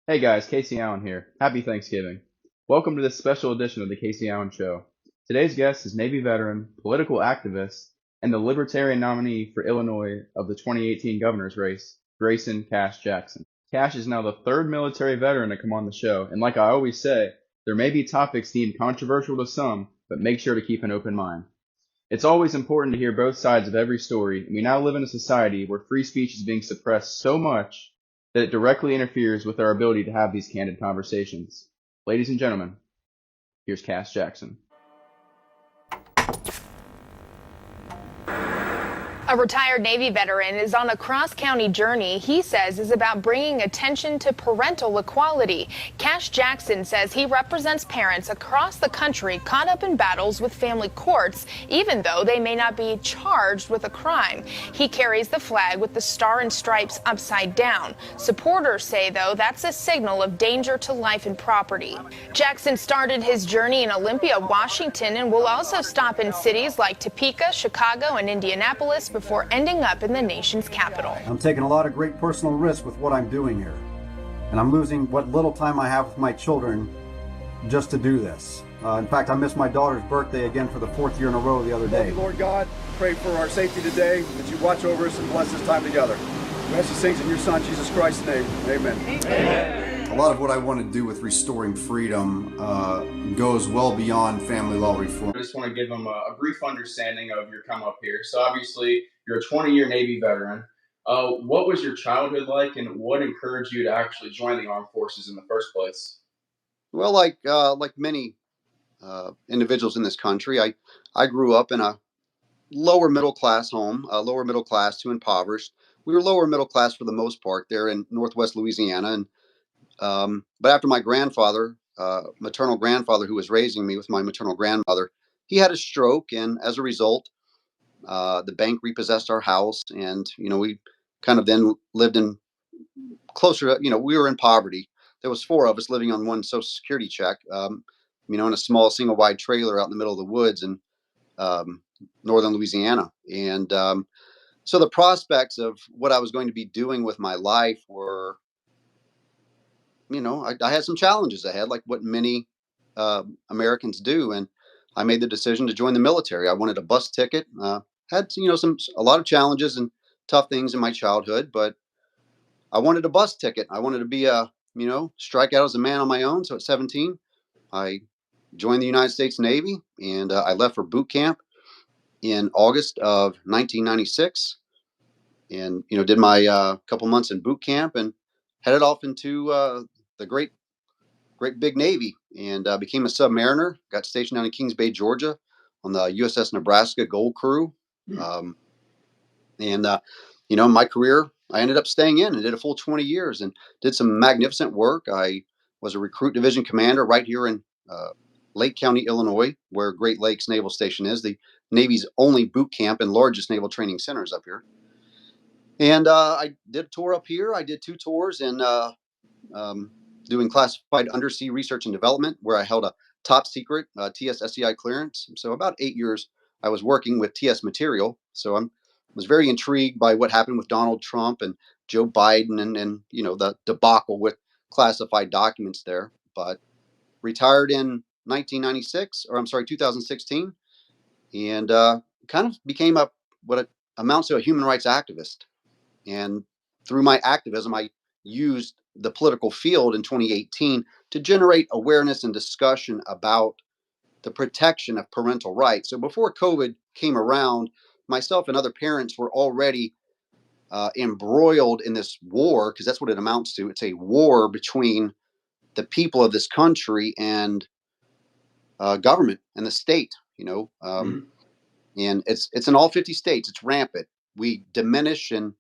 Hey guys, Casey Allen here. Happy Thanksgiving. Welcome to this special edition of the Casey Allen Show. Today's guest is Navy veteran, political activist, and the Libertarian nominee for Illinois of the 2018 governor's race, Grayson Kash Jackson. Kash is now the third military veteran to come on the show, and like I always say, there may be topics deemed controversial to some, but make sure to keep an open mind. It's always important to hear both sides of every story, and we now live in a society where free speech is being suppressed so much that it directly interferes with our ability to have these candid conversations. Ladies and gentlemen, here's Kash Jackson. A retired Navy veteran is on a cross-county journey he says is about bringing attention to parental equality. Kash Jackson says he represents parents across the country caught up in battles with family courts, even though they may not be charged with a crime. He carries the flag with the star and stripes upside down. Supporters say, though, that's a signal of danger to life and property. Jackson started his journey in Olympia, Washington, and will also stop in cities like Topeka, Chicago, and Indianapolis before ending up in the nation's capital. I'm taking a lot of great personal risk with what I'm doing here. And I'm losing what little time I have with my children just to do this. In fact, I missed my daughter's birthday again for the fourth year in a row the other day. Lord God, pray for our safety today, that you watch over us and bless this time together. We ask these things in your Son, Jesus Christ's name. Amen. Amen. A lot of what I want to do with restoring freedom goes well beyond family law reform. I just want to give them a brief understanding of your come up here. So obviously, you're a 20-year Navy veteran. What was your childhood like, and what encouraged you to actually join the armed forces in the first place? Well, like many individuals in this country, I grew up in a lower middle class home, lower middle class to impoverished. We were lower middle class for the most part there in Northwest Louisiana, and but after my grandfather, maternal grandfather, who was raising me with my maternal grandmother, he had a stroke, and as a result, the bank repossessed our house, and we kind of then lived in closer to, we were in poverty. There was four of us living on one Social Security check, in a small single wide trailer out in the middle of the woods in northern Louisiana, and so the prospects of what I was going to be doing with my life were, I had some challenges ahead, like what many Americans do, and I made the decision to join the military. I wanted a bus ticket. Had a lot of challenges and tough things in my childhood, but I wanted a bus ticket. I wanted to be strike out as a man on my own. So at 17, I joined the United States Navy, and I left for boot camp in August of 1996, and did my couple months in boot camp and headed off into the great big Navy, and became a submariner. Got stationed down in Kings Bay, Georgia, on the USS Nebraska Gold Crew. My career, I ended up staying in and did a full 20 years and did some magnificent work. I was a recruit division commander right here in Lake County, Illinois, where Great Lakes Naval Station is, the Navy's only boot camp and largest naval training centers up here. And I did a tour up here. I did 2 tours in doing classified undersea research and development, where I held a top secret TS SCI clearance. So about 8 years I was working with TS material. So I was very intrigued by what happened with Donald Trump and Joe Biden and the debacle with classified documents there. But retired in 2016, and kind of became what amounts to a human rights activist. And through my activism, I used the political field in 2018 to generate awareness and discussion about the protection of parental rights. So before COVID came around, myself and other parents were already embroiled in this war, because that's what it amounts to. It's a war between the people of this country and government and the state, and it's in all 50 states. It's rampant. We diminish and,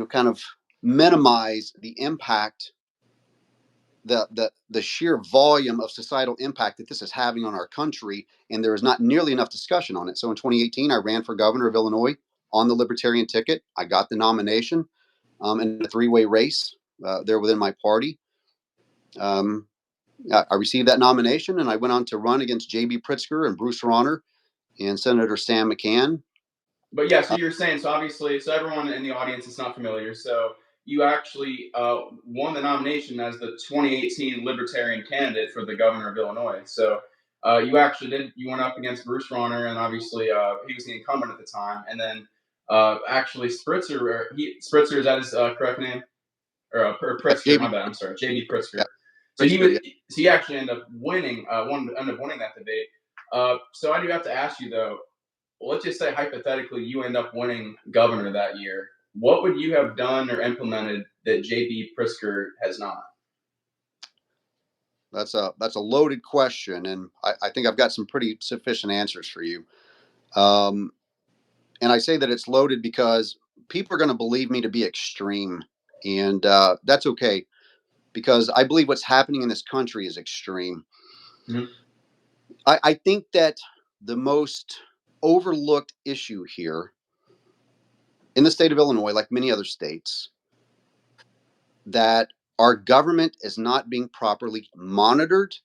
kind of minimize the impact, the sheer volume of societal impact that this is having on our country, and there is not nearly enough discussion on it. So in 2018, I ran for governor of Illinois on the Libertarian ticket. I got the nomination in a 3-way race there within my party. I received that nomination, and I went on to run against J.B. Pritzker and Bruce Rauner and Senator Sam McCann. But yeah, so you're saying, so obviously, so everyone in the audience is not familiar. So you actually won the nomination as the 2018 Libertarian candidate for the governor of Illinois. So you actually you went up against Bruce Rauner, and obviously he was the incumbent at the time. And then actually Spritzer, Spritzer, is that his correct name? Or Pritzker, my bad. I'm sorry, J.B. Pritzker. Yeah, So Pritzker, yeah. he actually ended up winning. Ended up winning that debate. So I do have to ask you though. Let's just say hypothetically you end up winning governor that year. What would you have done or implemented that J.B. Pritzker has not? That's a loaded question, and I think I've got some pretty sufficient answers for you. And I say that it's loaded because people are going to believe me to be extreme, and that's okay, because I believe what's happening in this country is extreme. Mm-hmm. I think that the most overlooked issue here in the state of Illinois, like many other states, that our government is not being properly monitored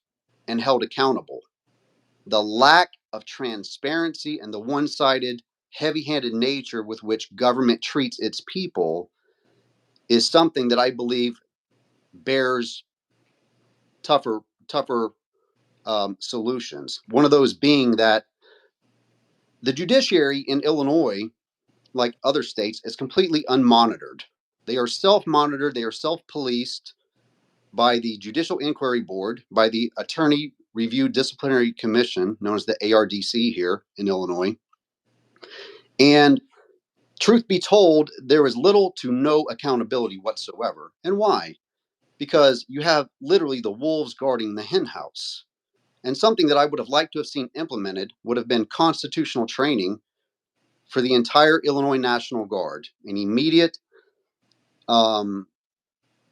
and held accountable. The lack of transparency and the one-sided, heavy-handed nature with which government treats its people is something that I believe bears tougher solutions. One of those being that the judiciary in Illinois, like other states, is completely unmonitored. They are self-monitored. They are self-policed by the Judicial Inquiry Board, by the Attorney Review Disciplinary Commission, known as the ARDC here in Illinois. And truth be told, there is little to no accountability whatsoever. And why? Because you have literally the wolves guarding the hen house. And something that I would have liked to have seen implemented would have been constitutional training for the entire Illinois National Guard, an immediate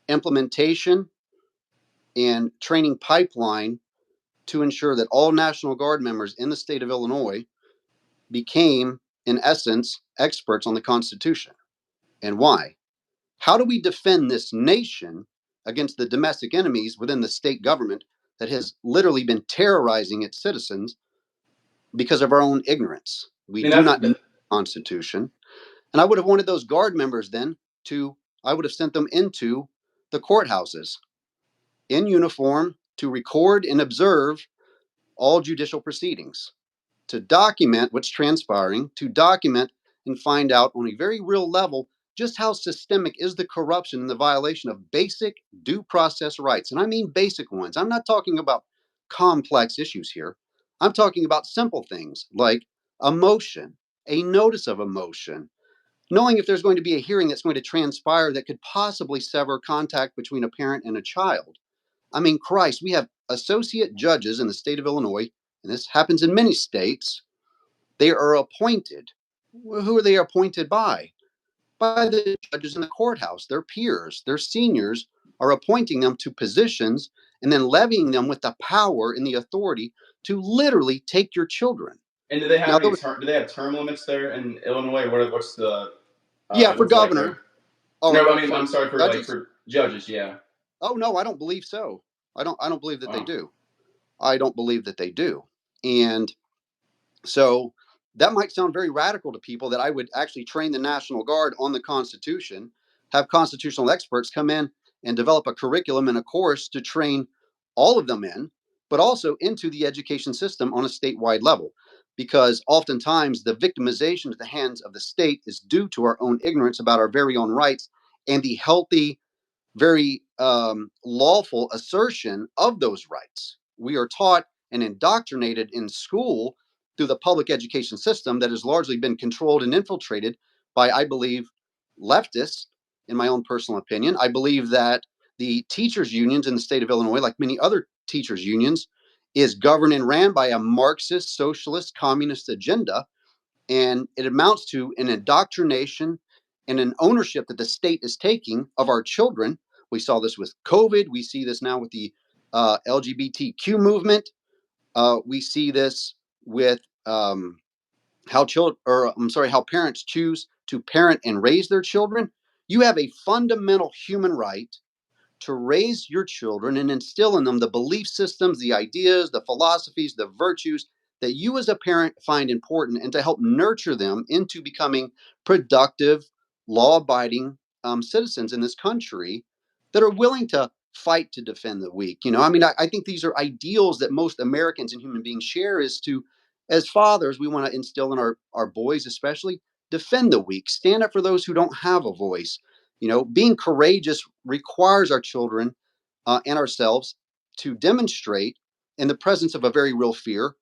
implementation and training pipeline to ensure that all National Guard members in the state of Illinois became, in essence, experts on the Constitution. And why? How do we defend this nation against the domestic enemies within the state government that has literally been terrorizing its citizens because of our own ignorance? We do not know the Constitution. And I would have wanted those Guard members then I would have sent them into the courthouses in uniform to record and observe all judicial proceedings, to document what's transpiring, to document and find out on a very real level just how systemic is the corruption and the violation of basic due process rights. And I mean basic ones. I'm not talking about complex issues here. I'm talking about simple things like a motion, a notice of a motion, knowing if there's going to be a hearing that's going to transpire that could possibly sever contact between a parent and a child. I mean, Christ, we have associate judges in the state of Illinois, and this happens in many states. They are appointed. Who are they appointed by? By the judges in the courthouse. Their peers, their seniors are appointing them to positions and then levying them with the power and the authority to literally take your children. And do they have do they have term limits there in Illinois? What's the for governor? No, I mean I'm sorry for judges? For judges, yeah. Oh no, I don't believe so. I don't believe that they do. I don't believe that they do. And so that might sound very radical to people, that I would actually train the National Guard on the Constitution, have constitutional experts come in and develop a curriculum and a course to train all of them in, but also into the education system on a statewide level. Because oftentimes the victimization at the hands of the state is due to our own ignorance about our very own rights and the healthy, very lawful assertion of those rights. We are taught and indoctrinated in school through the public education system that has largely been controlled and infiltrated by, I believe, leftists, in my own personal opinion. I believe that the teachers' unions in the state of Illinois, like many other teachers' unions, is governed and ran by a Marxist, socialist, communist agenda. And it amounts to an indoctrination and an ownership that the state is taking of our children. We saw this with COVID. We see this now with the LGBTQ movement. We see this with how parents choose to parent and raise their children. You have a fundamental human right to raise your children and instill in them the belief systems, the ideas, the philosophies, the virtues that you as a parent find important, and to help nurture them into becoming productive, law-abiding citizens in this country that are willing to fight to defend the weak. I mean, I think these are ideals that most Americans and human beings share, is to, as fathers, we want to instill in our boys especially, defend the weak, stand up for those who don't have a voice. Being courageous requires our children and ourselves to demonstrate, in the presence of a very real fear,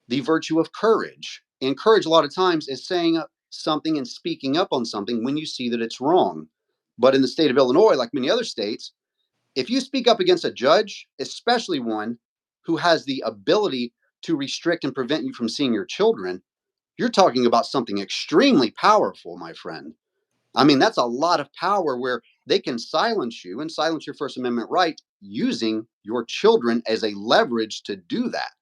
the virtue of courage. And courage, a lot of times, is saying something and speaking up on something when you see that it's wrong. But in the state of Illinois, like many other states, if you speak up against a judge, especially one who has the ability to restrict and prevent you from seeing your children, you're talking about something extremely powerful, my friend. I mean, that's a lot of power, where they can silence you and silence your First Amendment right using your children as a leverage to do that.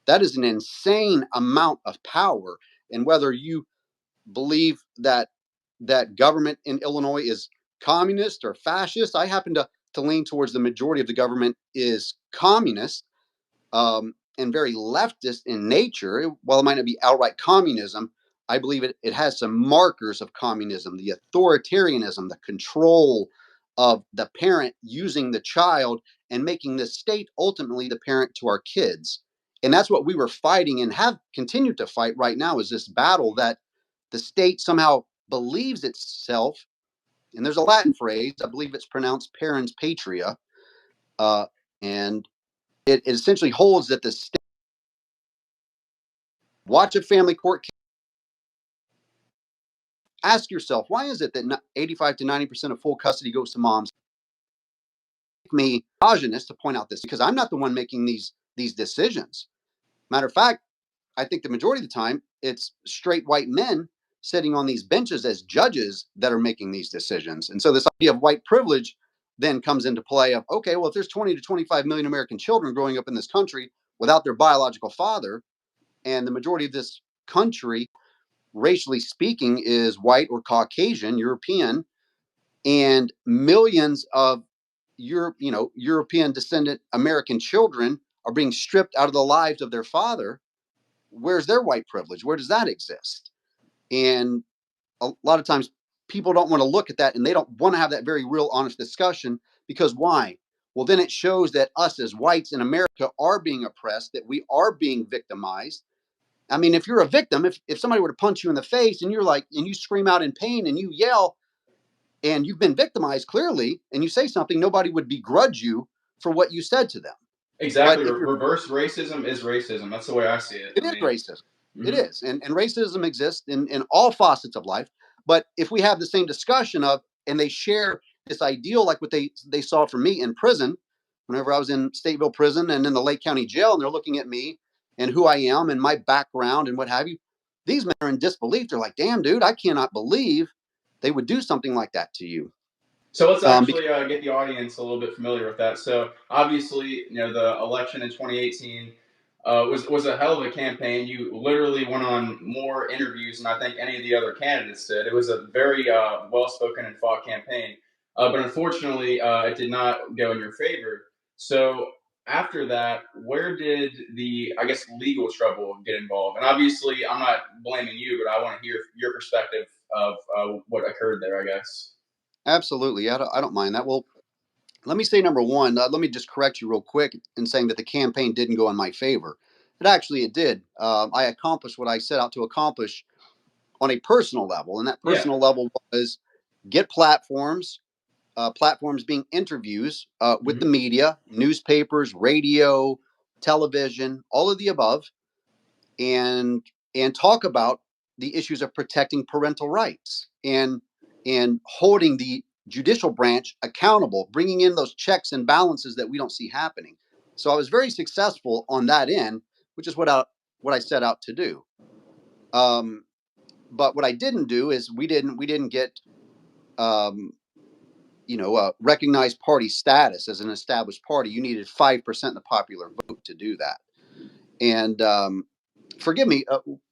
That is an insane amount of power. And whether you believe that government in Illinois is communist or fascist, I happen to lean towards the majority of the government is communist, and very leftist in nature. While it might not be outright communism, I believe it has some markers of communism: the authoritarianism, the control of the parent using the child and making the state ultimately the parent to our kids. And that's what we were fighting and have continued to fight right now, is this battle that the state somehow believes itself, and there's a Latin phrase, I believe it's pronounced parens patria, and it essentially holds that the state, watch a family court case, ask yourself, why is it that 85 to 90% of full custody goes to moms? Me misogynist to point out this, because I'm not the one making these decisions. Matter of fact, I think the majority of the time it's straight white men sitting on these benches as judges that are making these decisions. And so this idea of white privilege then comes into play of, okay, well, if there's 20 to 25 million American children growing up in this country without their biological father, and the majority of this country, racially speaking, is white or Caucasian, European, and millions of European descendant American children are being stripped out of the lives of their father, where's their white privilege? Where does that exist? And a lot of times people don't want to look at that, and they don't want to have that very real, honest discussion. Because why? Well, then it shows that us as whites in America are being oppressed, that we are being victimized. I mean, if you're a victim, if somebody were to punch you in the face and and you scream out in pain and you yell, and you've been victimized clearly, and you say something, nobody would begrudge you for what you said to them. Exactly. Reverse racism is racism. That's the way I see it. It is racism. Mm-hmm. It is. And racism exists in all facets of life. But if we have the same discussion and they share this ideal, like what they saw from me in prison, whenever I was in Stateville prison and in the Lake County jail, and they're looking at me and who I am and my background and what have you, these men are in disbelief. They're like, damn, dude, I cannot believe they would do something like that to you. So let's actually get the audience a little bit familiar with that. So obviously, the election in 2018 was a hell of a campaign. You literally went on more interviews than I think any of the other candidates did. It was a very well-spoken and fought campaign. But unfortunately, it did not go in your favor. So after that, where did the, I guess, legal trouble get involved? And obviously, I'm not blaming you, but I want to hear your perspective of what occurred there, I guess. Absolutely. I don't mind that. Well, let me say, number one, let me just correct you real quick in saying that the campaign didn't go in my favor. It did. I accomplished what I set out to accomplish on a personal level. And that personal level was get platforms being interviews with the media, newspapers, radio, television, all of the above, and talk about the issues of protecting parental rights and holding the judicial branch accountable, bringing in those checks and balances that we don't see happening. So I was very successful on that end, which is what I set out to do. But what I didn't do is we didn't get recognized party status as an established party. You needed 5% of the popular vote to do that. And forgive me,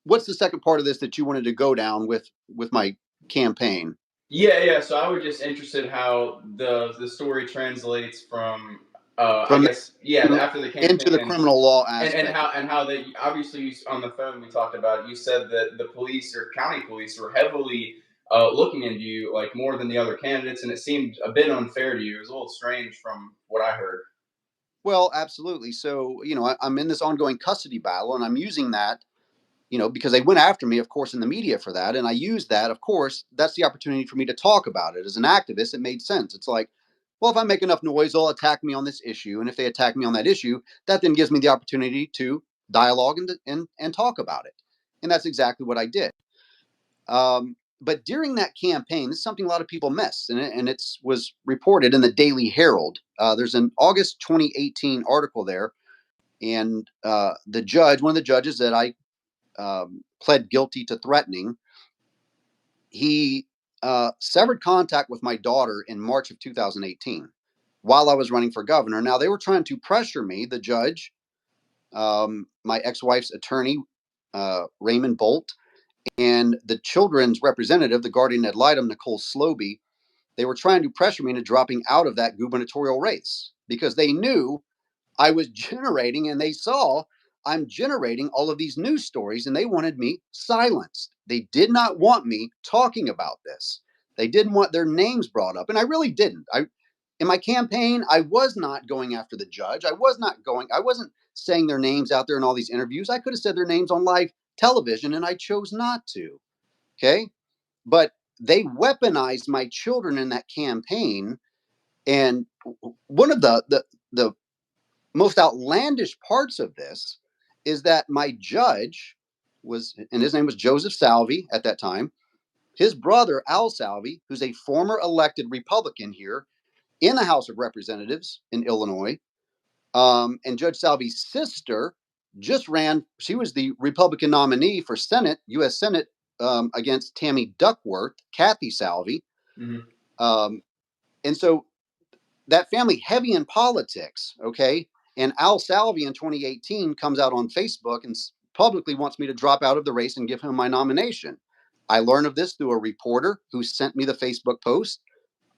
what's the second part of this that you wanted to go down with my campaign? Yeah. So I was just interested how the story translates from after the campaign into the criminal law aspect, and how they obviously, on the phone we talked about it. You said that the police or county police were heavily looking into you like more than the other candidates, and it seemed a bit unfair to you. It was a little strange from what I heard. Well, absolutely. So, I'm in this ongoing custody battle, and I'm using that, because they went after me, of course, in the media for that. And I used that, of course, that's the opportunity for me to talk about it. As an activist, it made sense. It's like, well, if I make enough noise, they'll attack me on this issue. And if they attack me on that issue, that then gives me the opportunity to dialogue and talk about it. And that's exactly what I did. But during that campaign, this is something a lot of people miss, and it was reported in the Daily Herald. There's an August 2018 article there, and one of the judges that I pled guilty to threatening, he severed contact with my daughter in March of 2018 while I was running for governor. Now, they were trying to pressure me, the judge, my ex-wife's attorney, Raymond Bolt, and the children's representative, the guardian ad litem, Nicole Sloby. They were trying to pressure me into dropping out of that gubernatorial race because they knew I was generating, and they saw I'm generating all of these news stories, and they wanted me silenced. They did not want me talking about this. They didn't want their names brought up, and I really didn't. In my campaign, I was not going after the judge. I wasn't saying their names out there in all these interviews. I could have said their names on live television, and I chose not to. Okay. But they weaponized my children in that campaign. And one of the most outlandish parts of this is that my judge and his name was Joseph Salvi at that time, his brother, Al Salvi, who's a former elected Republican here in the House of Representatives in Illinois. And Judge Salvi's sister just ran. She was the Republican nominee for Senate, U.S. Senate, against Tammy Duckworth, Kacee Salvi. Mm-hmm. And so that family heavy in politics, okay? And Al Salvi in 2018 comes out on Facebook and publicly wants me to drop out of the race and give him my nomination. I learned of this through a reporter who sent me the Facebook post.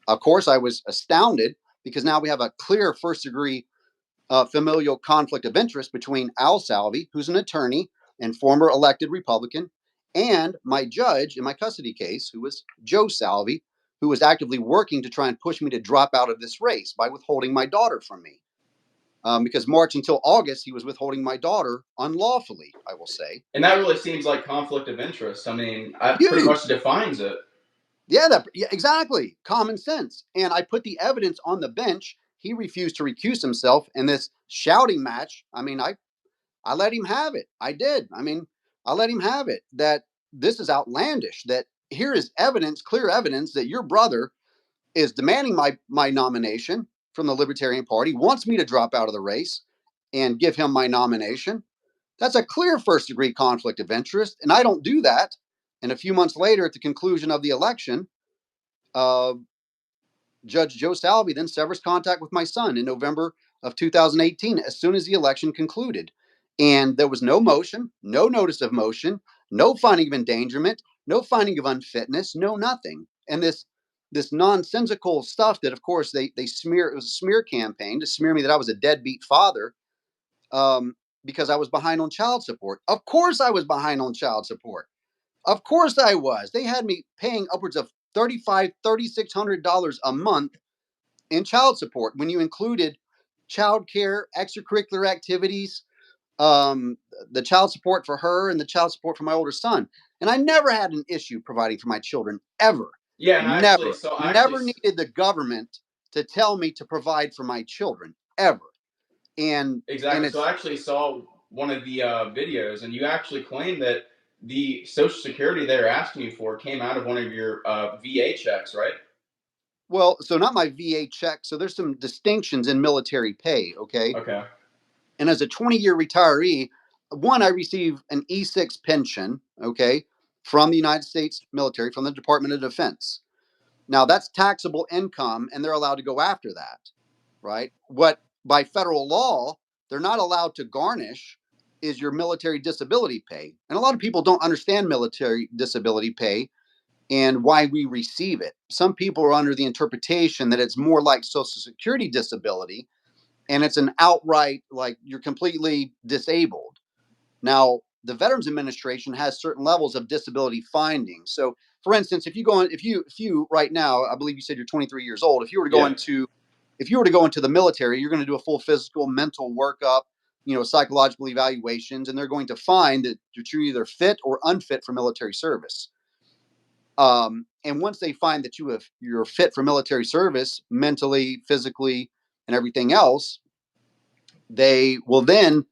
Of course, I was astounded because now we have a clear first-degree familial conflict of interest between Al Salvi, who's an attorney and former elected Republican, and my judge in my custody case, who was Joe Salvi, who was actively working to try and push me to drop out of this race by withholding my daughter from me. Because March until August, he was withholding my daughter unlawfully, I will say. And that really seems like conflict of interest. I mean, that pretty much defines it. Yeah, exactly. Common sense. And I put the evidence on the bench. He refused to recuse himself in this shouting match. I mean, I let him have it. I did. I mean, I let him have it. That this is outlandish. That here is evidence, clear evidence that your brother is demanding my nomination from the Libertarian Party, wants me to drop out of the race and give him my nomination. That's a clear first-degree conflict of interest, and I don't do that. And a few months later, at the conclusion of the election, Judge Joe Salvi then severs contact with my son in November of 2018, as soon as the election concluded. And there was no motion, no notice of motion, no finding of endangerment, no finding of unfitness, no nothing. And this nonsensical stuff that, of course, they smear, it was a smear campaign to smear me that I was a deadbeat father because I was behind on child support. Of course I was behind on child support. Of course I was. They had me paying upwards of $3,500, $3,600 a month in child support when you included child care, extracurricular activities, the child support for her and the child support for my older son. And I never had an issue providing for my children, ever. Yeah, never needed the government to tell me to provide for my children, ever. And exactly. So I actually saw one of the videos, and you actually claimed that the Social Security they're asking you for came out of one of your VA checks, right? Well, so not my VA check. So there's some distinctions in military pay, okay? Okay. And as a 20-year retiree, I receive an E6 pension, okay, from the United States military, from the Department of Defense. Now, that's taxable income, and they're allowed to go after that, right? What, by federal law, they're not allowed to garnish is your military disability pay. And a lot of people don't understand military disability pay and why we receive it. Some people are under the interpretation that it's more like Social Security disability, and it's an outright, like, you're completely disabled. Now, the Veterans Administration has certain levels of disability findings. So for instance, if you right now, I believe you said you're 23 years old. If you were to go into the military, you're going to do a full physical, mental workup, psychological evaluations, and they're going to find that you're either fit or unfit for military service. And once they find that you're fit for military service, mentally, physically, and everything else, they will then,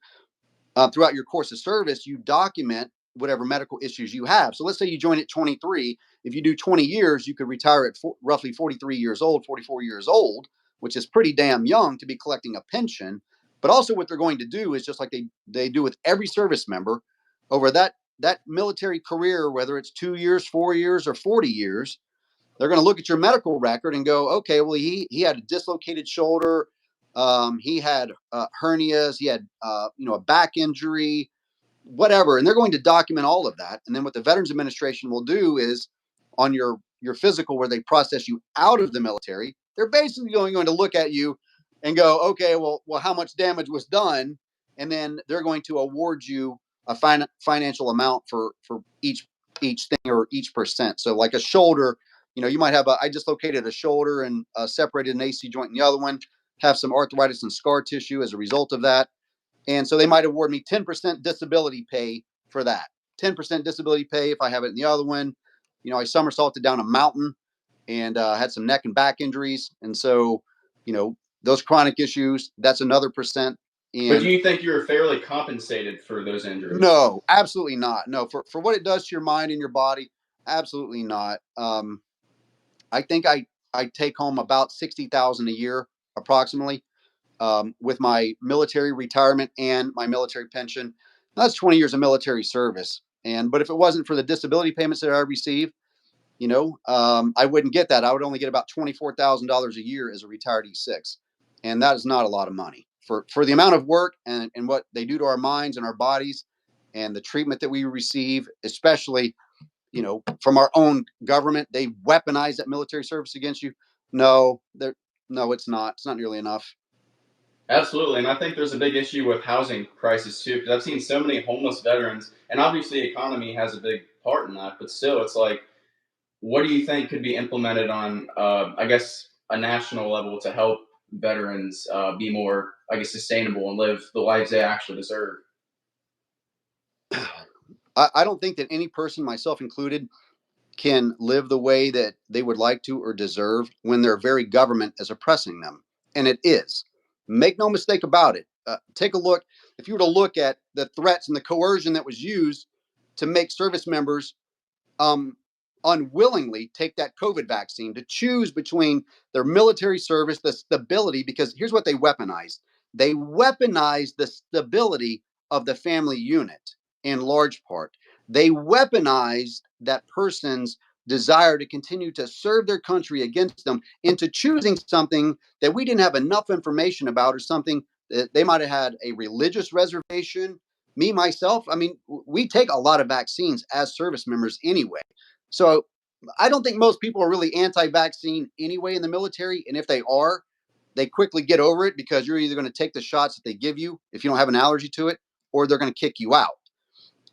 throughout your course of service, you document whatever medical issues you have. So let's say you join at 23. If you do 20 years, you could retire at roughly 43 years old, 44 years old, which is pretty damn young to be collecting a pension. But also what they're going to do is just like they do with every service member over that military career, whether it's 2 years, 4 years, or 40 years, they're going to look at your medical record and go, okay, well, he had a dislocated shoulder. He had hernias. He had, a back injury, whatever. And they're going to document all of that. And then what the Veterans Administration will do is on your physical, where they process you out of the military, they're basically going to look at you and go, okay, well, how much damage was done? And then they're going to award you a financial amount for each thing or each percent. So like a shoulder, you might have I dislocated a shoulder and separated an AC joint in the other one, have some arthritis and scar tissue as a result of that. And so they might award me 10% disability pay for that. 10% disability pay if I have it in the other one. I somersaulted down a mountain and had some neck and back injuries. And so, those chronic issues, that's another percent. But do you think you were fairly compensated for those injuries? No, absolutely not. No, for what it does to your mind and your body, absolutely not. I think I take home about $60,000 a year, approximately, with my military retirement and my military pension. That's 20 years of military service. But if it wasn't for the disability payments that I receive, I wouldn't get that. I would only get about $24,000 a year as a retired E6. And that is not a lot of money for the amount of work and what they do to our minds and our bodies and the treatment that we receive, especially, from our own government. They weaponize that military service against you. No, it's not. It's not nearly enough. Absolutely. And I think there's a big issue with housing crisis too, because I've seen so many homeless veterans, and obviously economy has a big part in that, but still it's like, what do you think could be implemented on, I guess, a national level to help veterans be more, I guess, sustainable and live the lives they actually deserve? I don't think that any person, myself included, can live the way that they would like to or deserve when their very government is oppressing them. And it is. Make no mistake about it. Take a look. If you were to look at the threats and the coercion that was used to make service members unwillingly take that COVID vaccine, to choose between their military service, the stability, because here's what they weaponized. They weaponized the stability of the family unit in large part. They weaponized that person's desire to continue to serve their country against them into choosing something that we didn't have enough information about, or something that they might have had a religious reservation. Me, myself, I mean, we take a lot of vaccines as service members anyway. So I don't think most people are really anti-vaccine anyway in the military. And if they are, they quickly get over it, because you're either going to take the shots that they give you if you don't have an allergy to it, or they're going to kick you out.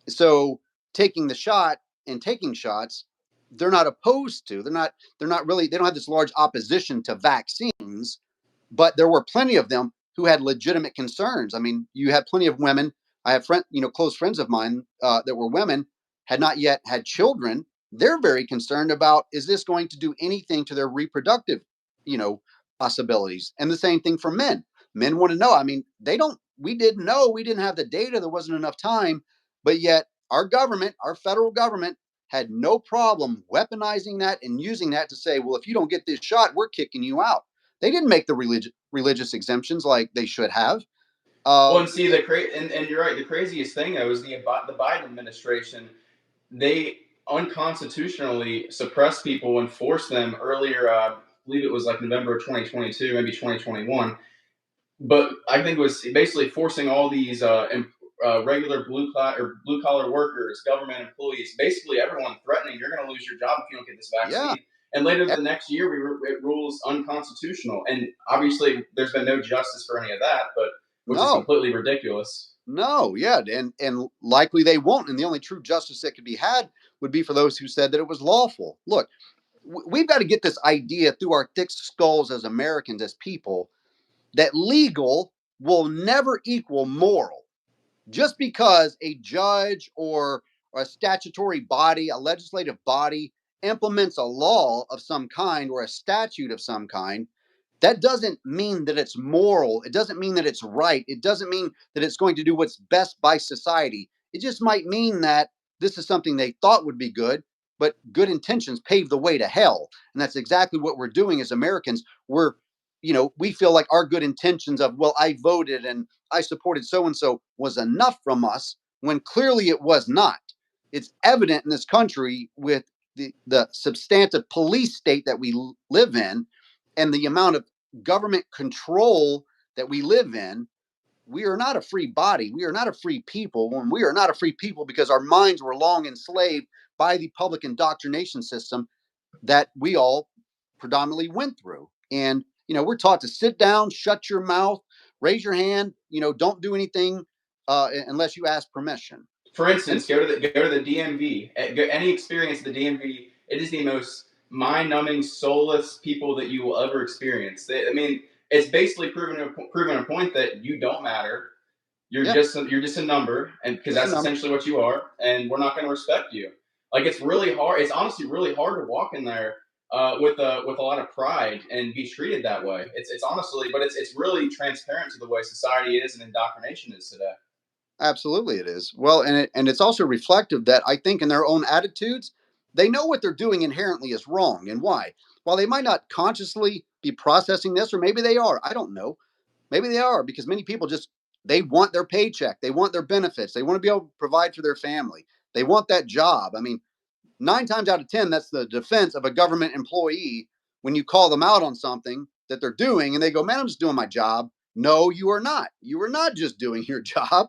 So taking the shot and taking shots, they're not opposed to. They don't have this large opposition to vaccines, but there were plenty of them who had legitimate concerns. I mean, you had plenty of women. I have close friends of mine that were women, had not yet had children. They're very concerned about, is this going to do anything to their reproductive, possibilities? And the same thing for men. Men want to know. I mean, we didn't know. We didn't have the data. There wasn't enough time. But yet our government, our federal government, had no problem weaponizing that and using that to say, well, if you don't get this shot, we're kicking you out. They didn't make the religious exemptions like they should have. Well, and see, and you're right. The craziest thing, though, is the Biden administration. They unconstitutionally suppressed people and forced them earlier. I believe it was like November of 2022, maybe 2021. But I think it was basically forcing all these regular blue collar workers, government employees, basically everyone, threatening you're going to lose your job if you don't get this vaccine. Yeah. And later the next year, it rules unconstitutional. And obviously, there's been no justice for any of that, which is completely ridiculous. No, yeah, and likely they won't. And the only true justice that could be had would be for those who said that it was lawful. Look, we've got to get this idea through our thick skulls as Americans, as people, that legal will never equal moral. Just because a judge or a statutory body, a legislative body, implements a law of some kind or a statute of some kind, that doesn't mean that it's moral. It doesn't mean that it's right. It doesn't mean that it's going to do what's best by society. It just might mean that this is something they thought would be good, but good intentions pave the way to hell. And that's exactly what we're doing as Americans. We feel like our good intentions of, well, I voted and I supported so-and-so was enough from us, when clearly it was not. It's evident in this country with the substantive police state that we live in and the amount of government control that we live in. We are not a free body. We are not a free people. When we are not a free people because our minds were long enslaved by the public indoctrination system that we all predominantly went through. And, we're taught to sit down, shut your mouth, raise your hand, don't do anything unless you ask permission. For instance, go to the DMV. Any experience at the DMV, it is the most mind-numbing, soulless people that you will ever experience. It's basically proving a point that you don't matter. You're just a number, and because that's essentially what you are, and we're not going to respect you. Like, it's really hard. It's honestly really hard to walk in there with a lot of pride and be treated that way. It's honestly, but it's really transparent to the way society is and indoctrination is today. Absolutely, it is. Well, and it's also reflective that I think in their own attitudes, they know what they're doing inherently is wrong. And why? While they might not consciously be processing this, or maybe they are, I don't know. Maybe they are, because many people they want their paycheck, they want their benefits, they want to be able to provide for their family, they want that job. I mean, 9 times out of 10, that's the defense of a government employee when you call them out on something that they're doing, and they go, "Man, I'm just doing my job." No, you are not. You are not just doing your job.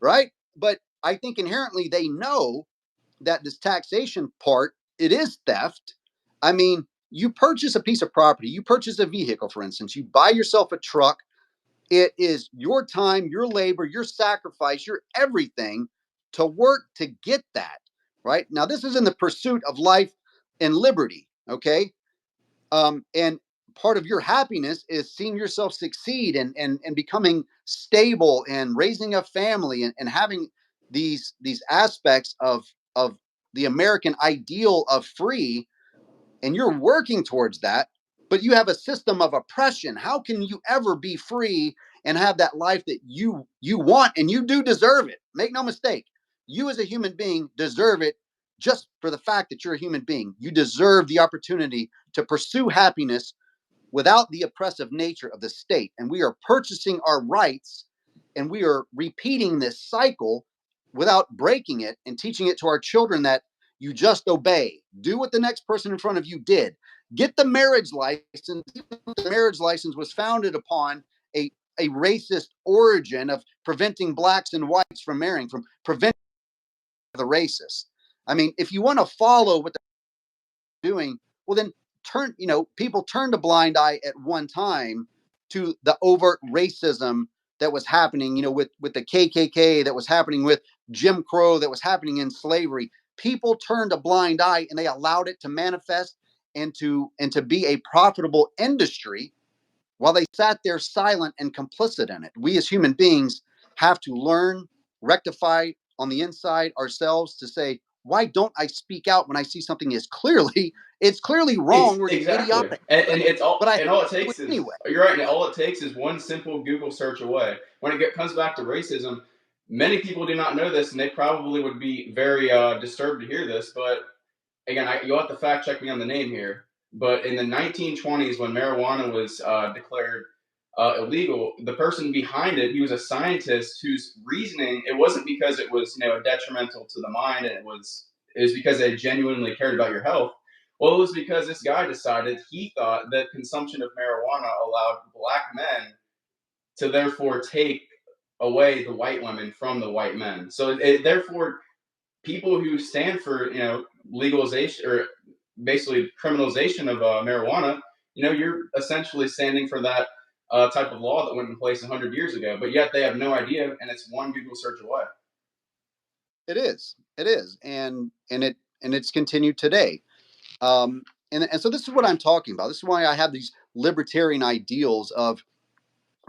Right? But I think inherently they know that this taxation part, it is theft. I mean, you purchase a piece of property, you purchase a vehicle, for instance, you buy yourself a truck. It is your time, your labor, your sacrifice, your everything to work to get that. Right? Now, this is in the pursuit of life and liberty. Okay. And part of your happiness is seeing yourself succeed and becoming stable and raising a family and having these aspects of the American ideal of free, and you're working towards that, but you have a system of oppression. How can you ever be free and have that life that you want? And you do deserve it. Make no mistake. You as a human being deserve it. Just for the fact that you're a human being, you deserve the opportunity to pursue happiness without the oppressive nature of the state. And we are purchasing our rights, and we are repeating this cycle without breaking it and teaching it to our children that you just obey. Do what the next person in front of you did. Get the marriage license. The marriage license was founded upon a racist origin of preventing blacks and whites from marrying, from preventing the racists. I mean, if you want to follow what they're doing, well, then people turned a blind eye at one time to the overt racism that was happening, with the KKK, that was happening with Jim Crow, that was happening in slavery. People turned a blind eye and they allowed it to manifest and to be a profitable industry while they sat there silent and complicit in it. We as human beings have to learn, rectify on the inside ourselves to say, why don't I speak out when I see something it's clearly wrong or idiotic? And all it takes is anyway. You're right. And all it takes is one simple Google search away. When it comes back to racism, many people do not know this, and they probably would be very disturbed to hear this. But again, you'll have to fact check me on the name here. But in the 1920s, when marijuana was declared illegal, the person behind it, he was a scientist whose reasoning, it wasn't because it was detrimental to the mind, and it was because they genuinely cared about your health. Well, it was because this guy decided he thought that consumption of marijuana allowed black men to therefore take away the white women from the white men. So therefore, people who stand for legalization or basically criminalization of marijuana, you're essentially standing for that type of law that went in place 100 years ago, but yet they have no idea, and it's one Google search away. It is, and it's continued today. And so this is what I'm talking about. This is why I have these libertarian ideals of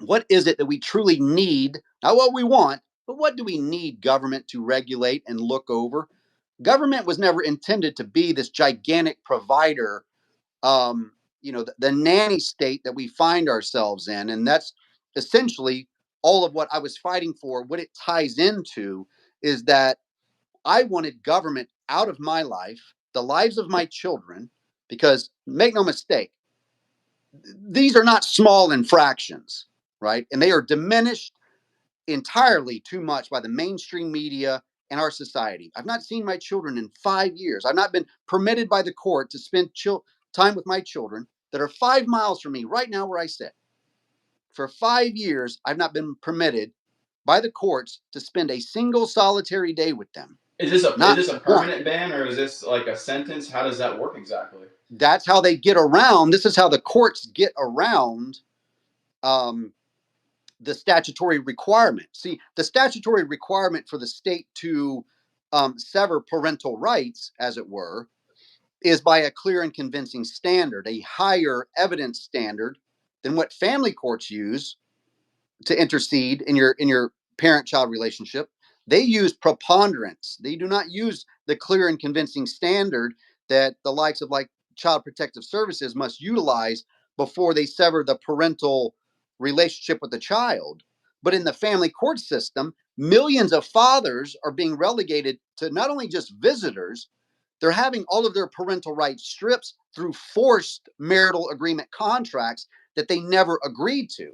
what is it that we truly need, not what we want, but what do we need government to regulate and look over? Government was never intended to be this gigantic provider, the nanny state that we find ourselves in. And that's essentially all of what I was fighting for. What it ties into is that I wanted government out of my life, the lives of my children, because make no mistake, these are not small infractions, right? And they are diminished entirely too much by the mainstream media and our society. I've not seen my children in 5 years. I've not been permitted by the court to spend time with my children that are 5 miles from me right now where I sit. For 5 years, I've not been permitted by the courts to spend a single solitary day with them. Is this a permanent ban, or is this like a sentence? How does that work exactly? That's how they get around. This is how the courts get around the statutory requirement. See, the statutory requirement for the state to sever parental rights, as it were, is by a clear and convincing standard, a higher evidence standard than what family courts use to intercede in your parent-child relationship. They use preponderance. They do not use the clear and convincing standard that the likes of like Child Protective Services must utilize before they sever the parental relationship with the child. But in the family court system, millions of fathers are being relegated to not only just visitors, they're having all of their parental rights stripped through forced marital agreement contracts that they never agreed to.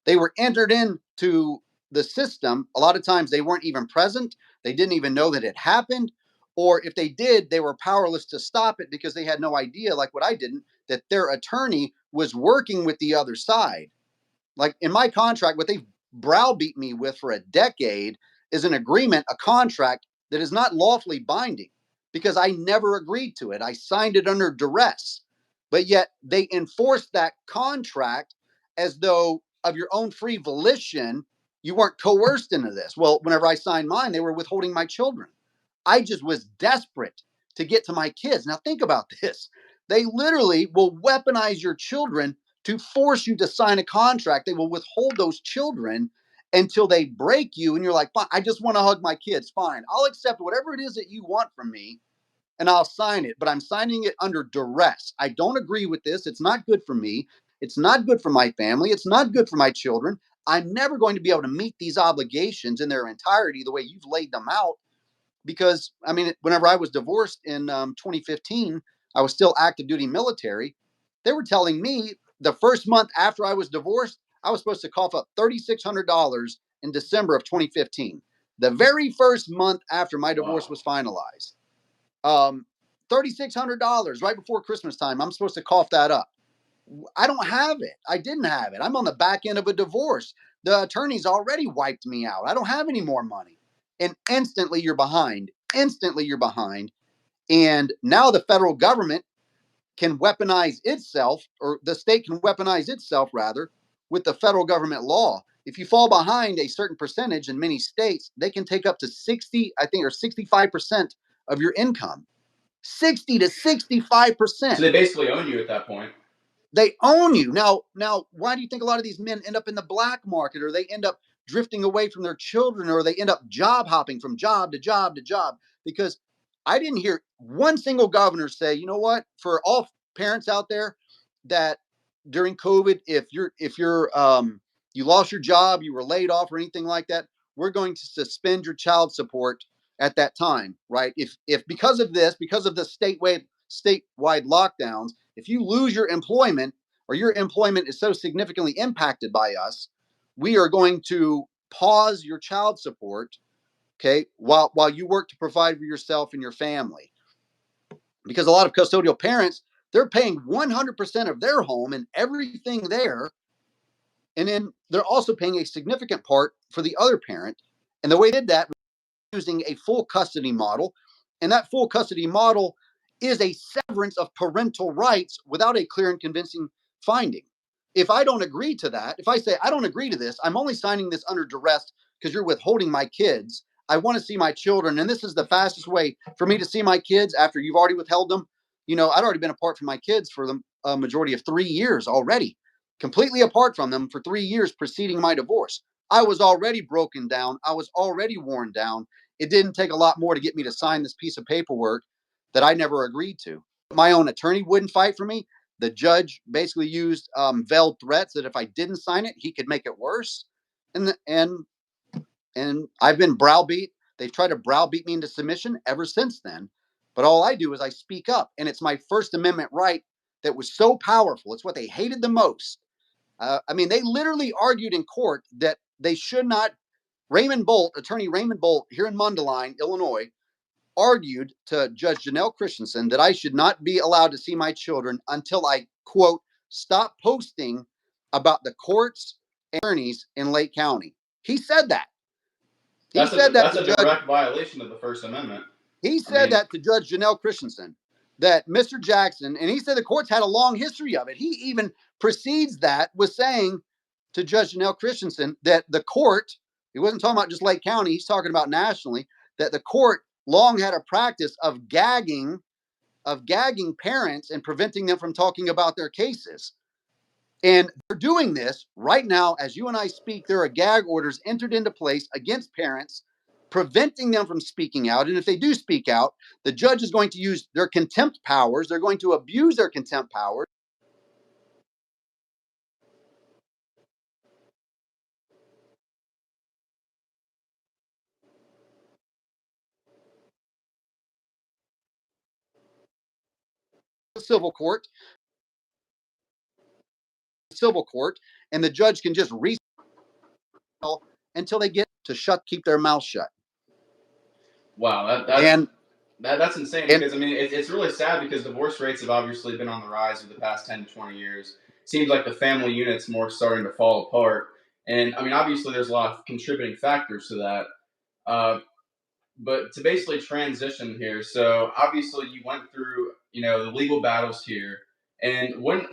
They were entered into the system. A lot of times they weren't even present. They didn't even know that it happened. Or if they did, they were powerless to stop it because they had no idea, like what I didn't, that their attorney was working with the other side. Like in my contract, what they've browbeat me with for a decade is an agreement, a contract that is not lawfully binding because I never agreed to it. I signed it under duress, but yet they enforced that contract as though of your own free volition, you weren't coerced into this. Well, whenever I signed mine, they were withholding my children. I just was desperate to get to my kids. Now think about this. They literally will weaponize your children to force you to sign a contract. They will withhold those children until they break you. And you're like, fine, I just want to hug my kids. Fine. I'll accept whatever it is that you want from me and I'll sign it. But I'm signing it under duress. I don't agree with this. It's not good for me. It's not good for my family. It's not good for my children. I'm never going to be able to meet these obligations in their entirety the way you've laid them out. Because, I mean, whenever I was divorced in 2015, I was still active duty military. They were telling me the first month after I was divorced, I was supposed to cough up $3,600 in December of 2015. The very first month after my divorce was finalized. $3,600 right before Christmas time. I'm supposed to cough that up. I don't have it. I didn't have it. I'm on the back end of a divorce. The attorneys already wiped me out. I don't have any more money. And instantly you're behind. Instantly you're behind. And now the federal government can weaponize itself, or the state can weaponize itself rather, with the federal government law. If you fall behind a certain percentage in many states, they can take up to 60, I think, or 65% of your income. 60 to 65%. So they basically own you at that point. They own you. Now, why do you think a lot of these men end up in the black market, or they end up drifting away from their children, or they end up job hopping from job to job to job? Because I didn't hear one single governor say, you know what, for all parents out there that during COVID, if you lost your job, you were laid off or anything like that, we're going to suspend your child support at that time, right? If because of this, because of the statewide lockdowns, if you lose your employment or your employment is so significantly impacted by us, we are going to pause your child support, okay, while you work to provide for yourself and your family. Because a lot of custodial parents, they're paying 100% of their home and everything there. And then they're also paying a significant part for the other parent. And the way they did that was using a full custody model. And that full custody model is a severance of parental rights without a clear and convincing finding. if I don't agree to that, if I say I don't agree to this, I'm only signing this under duress because you're withholding my kids. I want to see my children, and this is the fastest way for me to see my kids after you've already withheld them. You know, I'd already been apart from my kids for the majority of 3 years already, completely apart from them for 3 years preceding my divorce. I was already broken down. I was already worn down. It didn't take a lot more to get me to sign this piece of paperwork that I never agreed to. My own attorney wouldn't fight for me. The judge basically used veiled threats that if I didn't sign it, he could make it worse. And I've been browbeat. They've tried to browbeat me into submission ever since then. But all I do is I speak up, and it's my First Amendment right that was so powerful. It's what they hated the most. I mean, they literally argued in court that they should not. Raymond Bolt, attorney Raymond Bolt, here in Mundelein, Illinois, argued to Judge Janelle Christensen that I should not be allowed to see my children until I, quote, stop posting about the courts and attorneys in Lake County. He said that. That's a direct violation of the First Amendment. He said that to Judge Janelle Christensen, that Mr. Jackson, and he said the courts had a long history of it. He even precedes that with saying to Judge Janelle Christensen that the court, he wasn't talking about just Lake County, he's talking about nationally, that the court long had a practice of gagging parents and preventing them from talking about their cases. And they're doing this right now as you and I speak. There are gag orders entered into place against parents, preventing them from speaking out. And if they do speak out, the judge is going to use their contempt powers. They're going to abuse their contempt powers. Civil court, and the judge can just until they get to keep their mouth shut. Wow, that's insane, because I mean it's really sad, because divorce rates have obviously been on the rise over the past 10 to 20 years. Seems like the family unit's more starting to fall apart, and I mean obviously there's a lot of contributing factors to that. But to basically transition here, so obviously you went through, the legal battles here, and when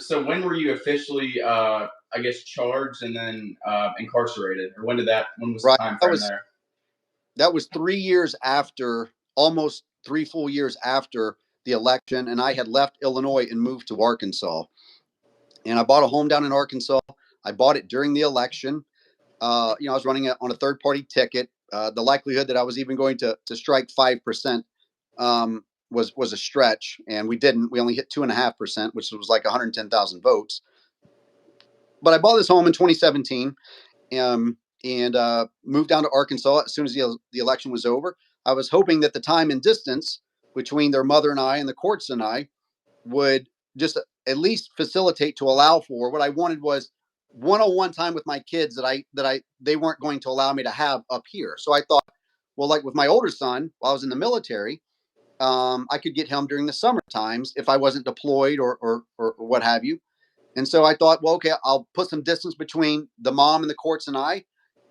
were you officially, I guess, charged and then incarcerated, or when was the time frame there? That was 3 years after, almost 3 full years after the election, and I had left Illinois and moved to Arkansas. And I bought a home down in Arkansas. I bought it during the election. I was running on a third-party ticket. The likelihood that I was even going to strike 5% was a stretch, and we didn't. We only hit 2.5%, which was like 110,000 votes. But I bought this home in 2017, and moved down to Arkansas as soon as the election was over. I was hoping that the time and distance between their mother and I and the courts and I would just at least facilitate to allow for what I wanted was one-on-one time with my kids that they weren't going to allow me to have up here. So I thought, well, like with my older son, while I was in the military, I could get him during the summer times if I wasn't deployed or what have you. And so I thought, well, okay, I'll put some distance between the mom and the courts and I,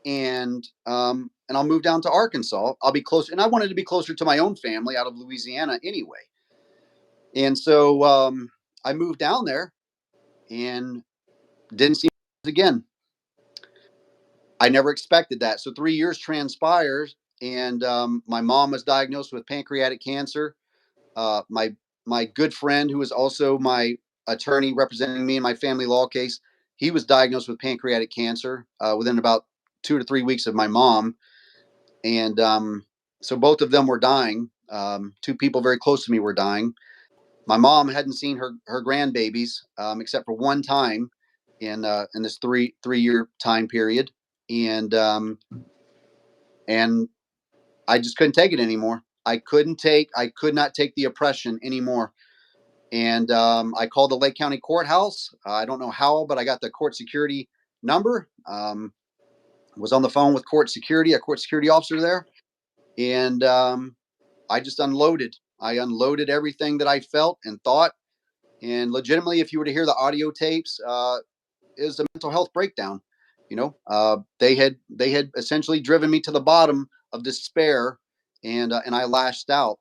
and I'll move down to Arkansas. I'll be closer, and I wanted to be closer to my own family out of Louisiana anyway. And so I moved down there and didn't see it again. I never expected that. So 3 years transpires, and my mom was diagnosed with pancreatic cancer. My good friend, who was also my attorney representing me in my family law case, he was diagnosed with pancreatic cancer within about 2 to 3 weeks of my mom. And so both of them were dying. Two people very close to me were dying. My mom hadn't seen her grandbabies except for one time in this three-year time period. And I just couldn't take it anymore. I could not take the oppression anymore. And I called the Lake County Courthouse. I don't know how, but I got the court security number. Was on the phone with a court security officer there. And I just unloaded. I unloaded everything that I felt and thought. And legitimately, if you were to hear the audio tapes, it was a mental health breakdown. They had essentially driven me to the bottom of despair, and I lashed out.